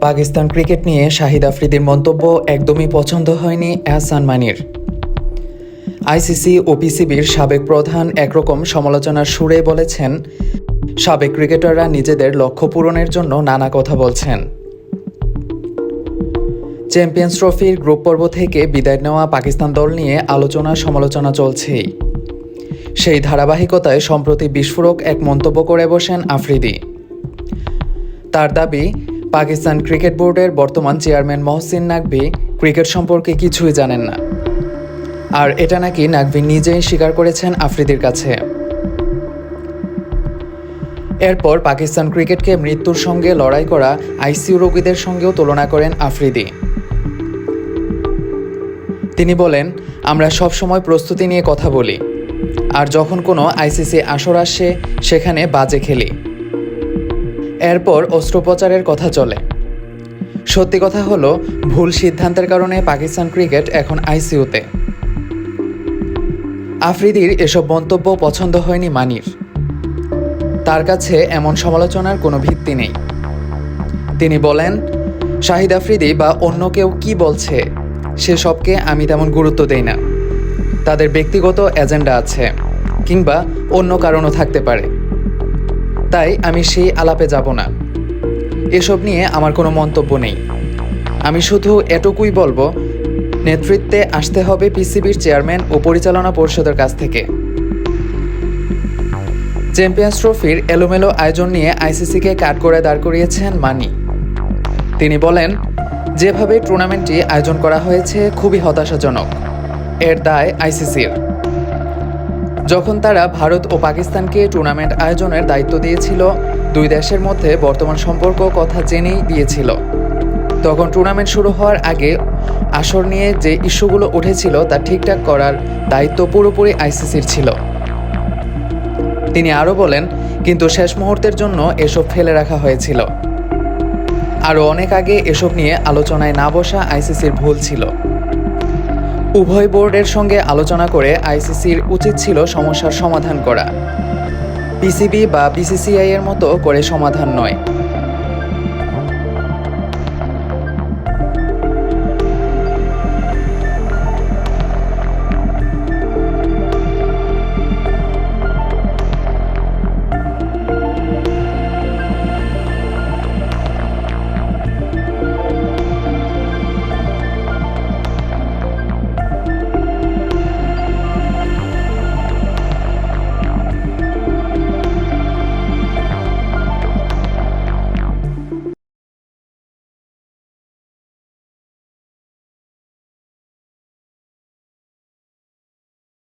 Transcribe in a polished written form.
Pakistan cricket নিয়ে শাহিদ আফ্রিদির মন্তব্য একদমই পছন্দ হয়নি এহসান মানির। আইসিসি ও পিসিবির সাবেক প্রধান একরকম সমালোচনার সুরে বলেছেন, সাবেক ক্রিকেটাররা নিজেদের লক্ষ্য পূরণের জন্য নানা কথা বলছেন। চ্যাম্পিয়ন্স ট্রফির গ্রুপ পর্ব থেকে বিদায় নেওয়া পাকিস্তান দল নিয়ে আলোচনা সমালোচনা চলছেই। সেই ধারাবাহিকতায় সম্প্রতি বিস্ফোরক এক মন্তব্য করে বসেন আফ্রিদি। তার দাবি, পাকিস্তান ক্রিকেট বোর্ডের বর্তমান চেয়ারম্যান মহসিন নাকভি ক্রিকেট সম্পর্কে কিছুই জানেন না। আর এটা নাকি নাকভি নিজেই স্বীকার করেছেন আফ্রিদির কাছে। এরপর পাকিস্তান ক্রিকেটকে মৃত্যুর সঙ্গে লড়াই করা আইসিইউ রোগীদের সঙ্গেও তুলনা করেন আফ্রিদি। তিনি বলেন, আমরা সবসময় প্রস্তুতি নিয়ে কথা বলি, আর যখন কোনো আইসিসি আসর আসে সেখানে বাজে খেলি। এরপর অস্ত্রোপচারের কথা চলে। সত্যি কথা হলো, ভুল সিদ্ধান্তের কারণে পাকিস্তান ক্রিকেট এখন আইসিইউতে। আফ্রিদির এসব মন্তব্য পছন্দ হয়নি মানির। তার কাছে এমন সমালোচনার কোনো ভিত্তি নেই। তিনি বলেন, শাহিদ আফ্রিদি বা অন্য কেউ কি বলছে সেসবকে আমি তেমন গুরুত্ব দেই না। তাদের ব্যক্তিগত এজেন্ডা আছে, কিংবা অন্য কারণও থাকতে পারে, তাই আমি সেই আলাপে যাব না। এসব নিয়ে আমার কোনো মন্তব্য নেই। আমি শুধু এটুকুই বলবো, নেতৃত্বে আসতে হবে পিসিবির চেয়ারম্যান ও পরিচালনা পরিষদের কাছ থেকে। চ্যাম্পিয়ন্স ট্রফির এলোমেলো আয়োজন নিয়ে আইসিসিকে কাঠগড়ায় দাঁড় করিয়েছেন মানি। তিনি বলেন, যেভাবে টুর্নামেন্টটি আয়োজন করা হয়েছে খুবই হতাশাজনক। এর দায় আইসিসির। যখন তারা ভারত ও পাকিস্তানকে টুর্নামেন্ট আয়োজনের দায়িত্ব দিয়েছিল, দুই দেশের মধ্যে বর্তমান সম্পর্ক কথা জেনেই দিয়েছিল। তখন টুর্নামেন্ট শুরু হওয়ার আগে আসর নিয়ে যে ইস্যুগুলো উঠেছিল তা ঠিকঠাক করার দায়িত্ব পুরোপুরি আইসিসির ছিল। তিনি আরও বলেন, কিন্তু শেষ মুহূর্তের জন্য এসব ফেলে রাখা হয়েছিল। আরও অনেক আগে এসব নিয়ে আলোচনায় না বসা আইসিসির ভুল ছিল। উভয় বোর্ডের সঙ্গে আলোচনা করে আইসিসির উচিত ছিল সমস্যার সমাধান করা, পিসিবি বা বিসিসিআই এর মতো করে সমাধান নয়।